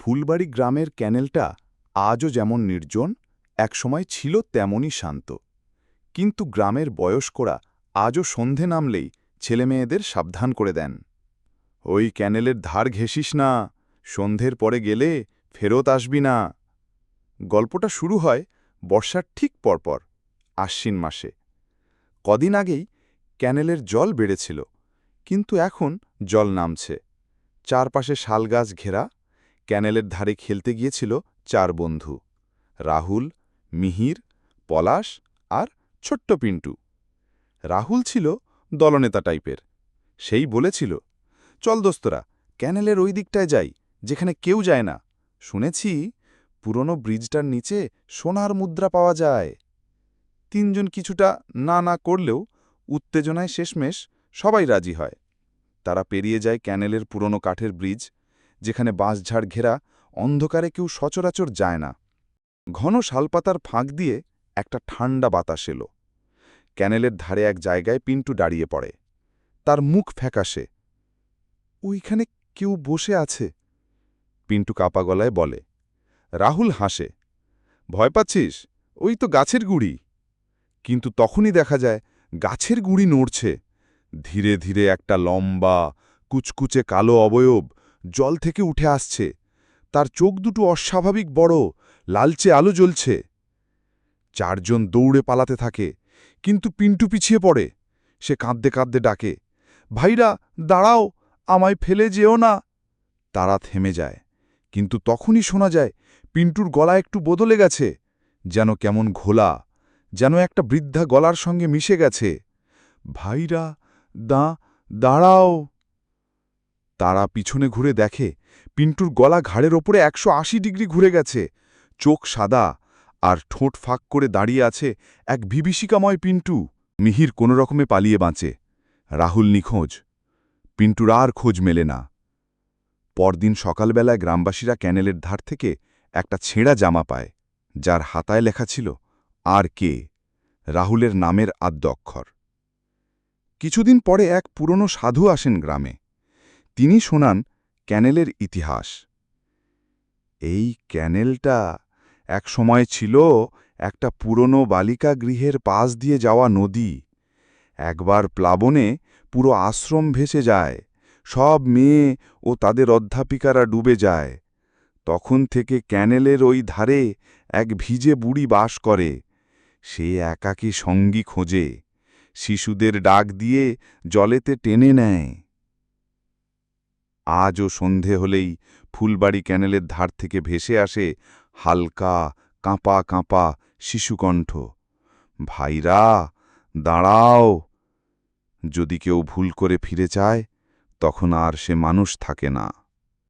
ফুলবাড়ি গ্রামের ক্যানেলটা আজও যেমন নির্জন একসময় ছিল তেমনই শান্ত। কিন্তু গ্রামের বয়স্করা আজও সন্ধে নামলেই ছেলেমেয়েদের সাবধান করে দেন, ওই ক্যানেলের ধার ঘেঁষিস না, সন্ধ্যের পরে গেলে ফেরত আসবি না। গল্পটা শুরু হয় বর্ষার ঠিক পরপর, আশ্বিন মাসে। কদিন আগেই ক্যানেলের জল বেড়েছিল, কিন্তু এখন জল নামছে। চারপাশে শালগাছ ঘেরা। ক্যানেলের ধারে খেলতে গিয়েছিল চার বন্ধু, রাহুল, মিহির, পলাশ আর ছোট্ট পিন্টু। রাহুল ছিল দলনেতা টাইপের। সেই বলেছিল, চল দোস্তরা, ক্যানেলের ওই দিকটায় যাই, যেখানে কেউ যায় না। শুনেছি পুরনো ব্রিজটার নিচে সোনার মুদ্রা পাওয়া যায়। তিনজন কিছুটা না না করলেও উত্তেজনায় শেষমেশ সবাই রাজি হয়। তারা পেরিয়ে যায় ক্যানেলের পুরনো কাঠের ব্রিজ, যেখানে বাঁশঝাড় ঘেরা, অন্ধকারে কেউ সচরাচর যায় না। ঘন শালপাতার ফাঁক দিয়ে একটা ঠান্ডা বাতাস এলো। ক্যানেলের ধারে এক জায়গায় পিন্টু দাঁড়িয়ে পড়ে। তার মুখ ফ্যাকাশে। ওইখানে কেউ বসে আছে, পিন্টু কাপা গলায় বলে। রাহুল হাসে। ভয় পাচ্ছিস? ওই তো গাছের গুঁড়ি। কিন্তু তখনই দেখা যায় গাছের গুঁড়ি নড়ছে। ধীরে ধীরে একটা লম্বা, কুচকুচে কালো অবয়ব জল থেকে উঠে আসছে। তার চোখ দুটো অস্বাভাবিক বড়, লালচে আলো জ্বলছে। চারজন দৌড়ে পালাতে থাকে, কিন্তু পিন্টু পিছিয়ে পড়ে। সে কাঁদতে কাঁদতে ডাকে, ভাইরা দাঁড়াও, আমায় ফেলে যেও না। তারা থেমে যায়, কিন্তু তখনই শোনা যায় পিন্টুর গলা একটু বদলে গেছে, যেন কেমন ঘোলা, যেন একটা বৃদ্ধা গলার সঙ্গে মিশে গেছে। ভাইরা দাঁড়াও। তারা পিছনে ঘুরে দেখে পিন্টুর গলা ঘাড়ের ওপরে 180 ডিগ্রি ঘুরে গেছে। চোখ সাদা, আর ঠোঁট ফাঁক করে দাঁড়িয়ে আছে এক বিভীষিকাময় পিন্টু। মিহির কোনো রকমে পালিয়ে বাঁচে। রাহুল নিখোঁজ। পিন্টুর আর খোঁজ মেলে না। পরদিন সকালবেলায় গ্রামবাসীরা ক্যানেলের ধার থেকে একটা ছেঁড়া জামা পায়, যার হাতায় লেখা ছিল আর কে, রাহুলের নামের আদ্য অক্ষর। কিছুদিন পরে এক পুরনো সাধু আসেন গ্রামে। তিনি শোনান ক্যানেলের ইতিহাস। এই ক্যানেলটা এক সময় ছিল একটা পুরনো বালিকা গৃহের পাশ দিয়ে যাওয়া নদী। একবার প্লাবনে পুরো আশ্রম ভেসে যায়, সব মেয়ে ও তাদের অধ্যাপিকারা ডুবে যায়। তখন থেকে ক্যানেলের ওই ধারে এক ভিজে বুড়ি বাস করে। সে একাকী সঙ্গী খোঁজে, শিশুদের ডাক দিয়ে জলেতে টেনে নেয়। আজও সন্ধে হলেই ফুলবাড়ি ক্যানেলের ধার থেকে ভেসে আসে হালকা, কাঁপা কাঁপা শিশুকণ্ঠ, ভাইরা দাঁড়াও। যদি কেউ ভুল করে ফিরে চায়, তখন আর সে মানুষ থাকে না।